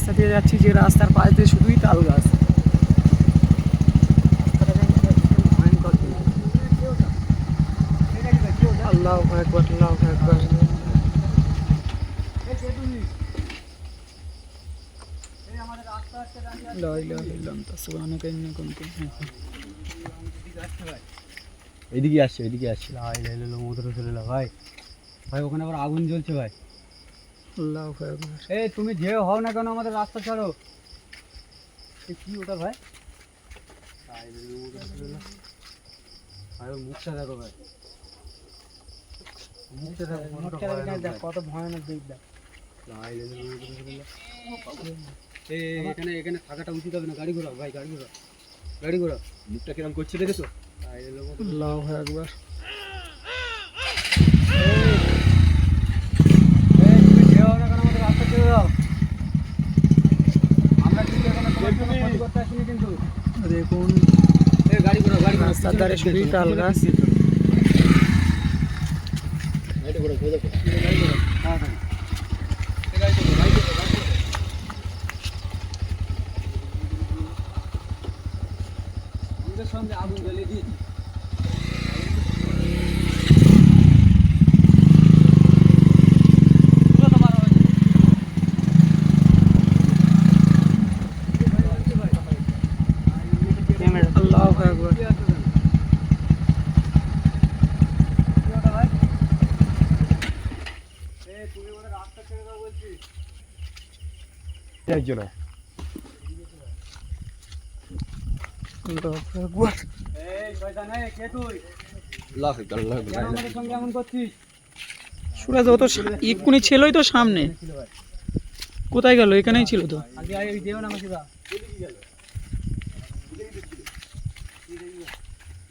রাস্তা দিয়ে যাচ্ছি, যে রাস্তার পাশ দিয়ে শুধুই তাল গাছ। আল্লাহু আকবার, আল্লাহু আকবার। লা ইলাহা ইল্লা আনতা সুবহানাকা ইন্নী কুনতু মিনাজ জালিমিন। এদিকে আসছে, এদিকে আসছে। ভাই ভাই ওখানে আবার আগুন জ্বলছে ভাই। আল্লাহু আকবার। এই তুমি যে হও না কেন আমাদের রাস্তা ছাড়ো। কি ওটা ভাই? ভাই ওর মুখটা দেখো ভাই, মুখটা দেখো কত ভয়ানক দিক দেখ। এখানে এখানে থাকাটা উচিত হবে না। গাড়ি ঘোরাও ভাই, গাড়ি ঘোরাও, গাড়ি ঘোরাও। মুখটা কিরম করছে দেখেছো? আল্লাহু আকবার। তুমি যে হও না কেন আমাদের রাস্তা ছেড়ে দাও। আমরা কিন্তু এখানে তোমার কোনো ক্ষতি করতে আসিনি কিন্তু। দেখুন গাড়ি ঘোরাও, গাড়ি ঘোরাও। রাস্তার ধারে শুধুই তাল গাছ। গাড়ি ঘোরাও, গাড়ি ঘোরাও। হ্যাঁ হ্যাঁ, গাড়ি ঘোরাও, গাড়ি ঘোরাও, গাড়ি ঘোরাও। আমাদের সঙ্গে আগুন জ্বালিয়ে দিয়েছি। আল্লাহু আকবার। তুমি ওদের রাস্তা ছেড়ে দাও বলছি। একজন আল্লাহু আকবার। এই শয়তান, এই কে তুই? আল্লাহু আকবার, আল্লাহু কেন আকবার। আমাদের সঙ্গে এমন করছিস? সুরাজ ও তো এক্ষুনি ছিলই তো সামনে, কোথায় গেল? এখানেই ছিল তো। আগে আগে যেও না মাসিদা।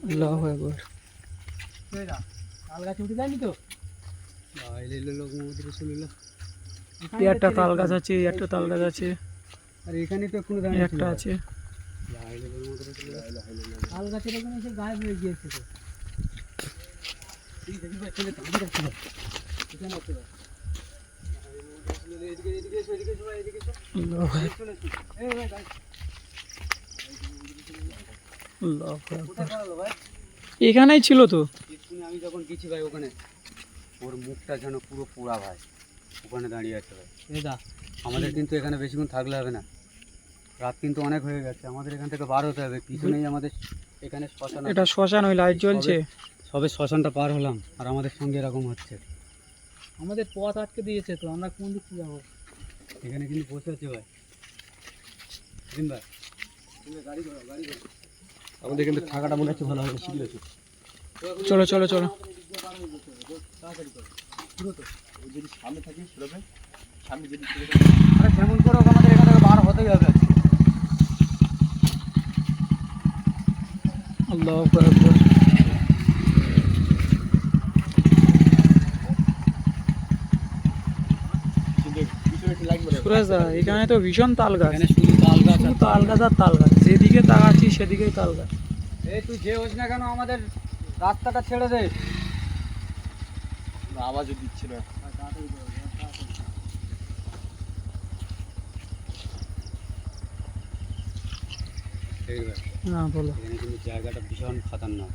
আল্লাহু আকবার। তাল গাছে উঠে যায়নি তো? এই একটা তাল গাছ আছে, এই একটা তাল গাছ আছে, আর এখানে তো কোনো এই একটা আছে। তাল গাছের ওখানে এসে গায়েব হয়ে গিয়েছে তো। আল্লাহু আকবার, আল্লাহু আকবার। এখানেই ছিল তো। আমি যখন গেছি ভাই ওখানে, ওর মুখটা যেন পুরো পোড়া ভাই, ওখানে দাঁড়িয়ে আছে ভাই। আমাদের কিন্তু এখানে বেশিক্ষণ থাকলে হবে না, রাত কিন্তু অনেক হয়ে গেছে। আমাদের এখান থেকে বার হতে হবে। পিছনেই আমাদের এখানে শ্মশান। এটা শ্মশান, ওই লাইট জ্বলছে। সবে শ্মশানটা পার হলাম আর আমাদের সঙ্গে এরকম হচ্ছে। আমাদের পথ আটকে দিয়েছে তো, আমরা কোন দিক থেকে যাবো? এখানে কিন্তু বসে আছে ভাই। দিন ভাই, তুমি গাড়ি ঘোরাও, গাড়ি ঘোরাও। আমাদের কিন্তু থাকাটা মনে হচ্ছে ভালো হবে, শিখে আছে। চলো চলো চলো। তাড়াতাড়ি করো। ও যদি সামনে থাকে সেরকম, সামনে যদি আরে যেমন করে হোক আমাদের এখান থেকে বার হতেই হবে। আল্লাহু আকবার। সুরেশ দা, এখানে তো ভীষণ তাল গাছ। এখানে শুধু তাল গাছ শুধু আর তাল গাছ আর তাল গাছ, যেদিকে তাকাচ্ছি সেদিকেই তাল গাছ। এই তুই যে হোস না কেন আমাদের রাস্তাটা ছেড়ে দে। আওয়াজও দিচ্ছে না। হ্যাঁ বলো। এখানে কিন্তু জায়গাটা ভীষণ খতরনাক,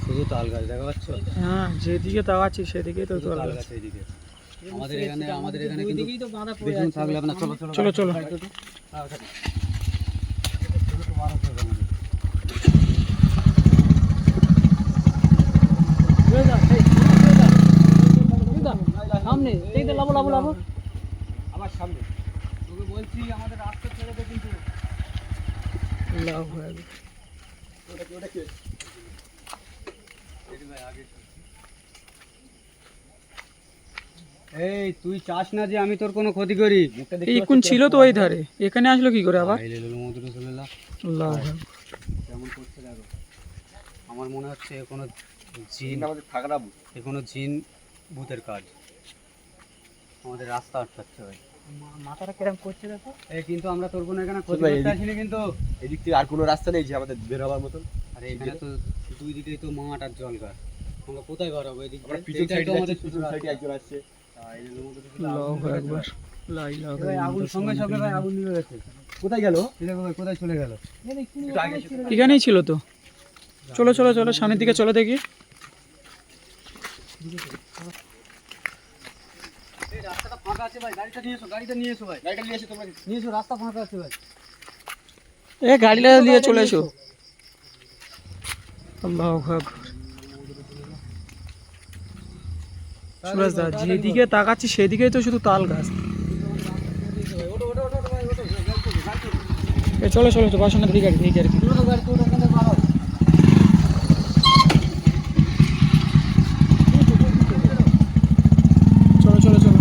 শুধু তাল গাছ দেখা পাচ্ছ? হ্যাঁ, যেদিকে তাকাচ্ছি সেদিকেই তো শুধু তাল তাল গাছ। গাছ এইদিকে। আমাদের এখানে কিন্তু বেশিক্ষণ থাকলে হবে না। চলো চলো চলো চলো। তাড়াতাড়ি। সামনে লাভো লাভো লাভো। আবার সামনে তোকে বলছি আমাদের রাস্তা ছেড়ে দে কিন্তু। আল্লাহু আকবার। এই তুই চাস না যে আমি তোর কোনো ক্ষতি করি। এই কোন ছিল তো ওই ধারে, এখানে আসলো কি করে আবার? আল্লাহ আল্লাহু আকবার। কেমন করছে দেখো। আমার মনে হচ্ছে এ কোনো জিন, আমাদের থাকাটা এ কোনো জিন ভূতের কাজ। আমাদের রাস্তা আটকাচ্ছে ভাই। মাথাটা কেরম করছে দেখো। এই কিন্তু আমরা তোর কোনো এখানে ক্ষতি ভাই, করতে এদিক- আসিনি কিন্তু। এদিক থেকে আর কোনো রাস্তা নেই যে আমাদের বের হওয়ার মতন। আরে এখানে তো দুই দিকেই তো মাঠ আর জলঘাট, আমরা কোথায় বার হবো? এদিক আমরা দিয়ে? পিছন এইটাই সাইডে তো যাচ্ছি, আমাদের পিছন শুধু সাইডে রাস্তা। একজন আসছে। আল্লাহু আকবার। ভাই আগুন সঙ্গে সঙ্গে ভাই আগুন নিভে গেছে। কোথায় গেল? এই দেখো ভাই কোথায় চলে গেল। এখানেই ছিল তো। চলো চলো চলো সামনের দিকে চলো দেখি। এই রাস্তাটা ফাঁকা আছে ভাই, গাড়িটা নিয়ে এসো, গাড়িটা নিয়ে এসো ভাই, গাড়িটা নিয়ে এসে তোমরা নিয়ে এসো, রাস্তা ফাঁকা আছে ভাই। এ গাড়িটা দিয়ে চলে এসো। আল্লাহু আকবার। সুরাজ দা যেদিকে তাকাচ্ছি সেদিকেই তো শুধু তাল গাছ। ওটো ওটো ওটো ওটো ভাই, ওটো গাড়ি চলো, গাড়ি চলো। এ চলো চলো তো বাসনের দিকে গাড়ি দিকে গাড়ি। ওটো গাড়ি তো ওখান থেকে বার হও। চলো চলো চলো।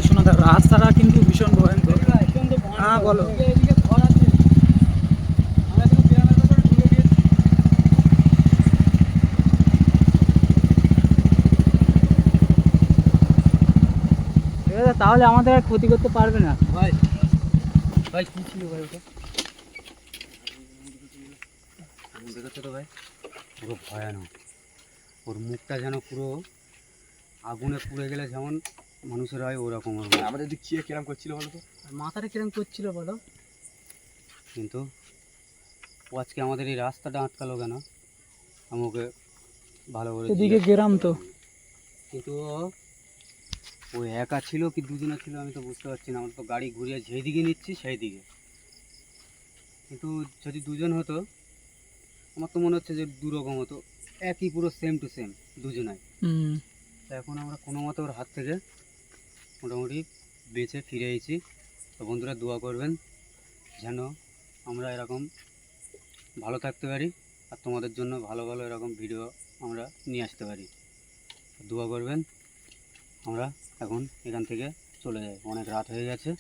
শোনা দেখ রাস্তাটা কিন্তু ভীষণ ভয়ঙ্কর। হ্যাঁ বলো। এদিকে ঘর আছে, আমরা কিন্তু গ্রামের ভেতরে ঢুকে গিয়েছি। তাহলে আমাদের আর ক্ষতি করতে পারবে না। ভাই ভাই কি ছিল ভাই ওটা? আগুন দেখেছো তো ভাই, পুরো ভয়ানক। ওর মুখটা যেন পুরো আগুনে পুড়ে গেলে যেমন মানুষের হয় ওরকম ওর মুখ। আমাদের দিক চেয়ে কিরম করছিল বলো তো? মাথাটা কিরম করছিল বলো। কিন্তু ও আজকে আমাদের এই রাস্তাটা আটকালো কেন আমি ওকে ভালো করে এদিকে গ্রাম তো। কিন্তু ও একা ছিল কি দুজনে ছিল আমি তো বুঝতে পারছি না। আমরা তো গাড়ি ঘুরিয়ে যেই দিকে নিচ্ছি সেই দিকে, কিন্তু যদি দুজন হতো আমার তো মনে হচ্ছে যে দুরকম হতো, একই পুরো সেম টু সেম দুজনাই। তা এখন আমরা কোনো মতো ওর হাত থেকে মোটামুটি বেঁচে ফিরে এসেছি। তো বন্ধুরা দোয়া করবেন যেন আমরা এরকম ভালো থাকতে পারি আর তোমাদের জন্য ভালো ভালো এরকম ভিডিও আমরা নিয়ে আসতে পারি। দোয়া করবেন। আমরা এখন এখান থেকে চলে যাই, অনেক রাত হয়ে গেছে।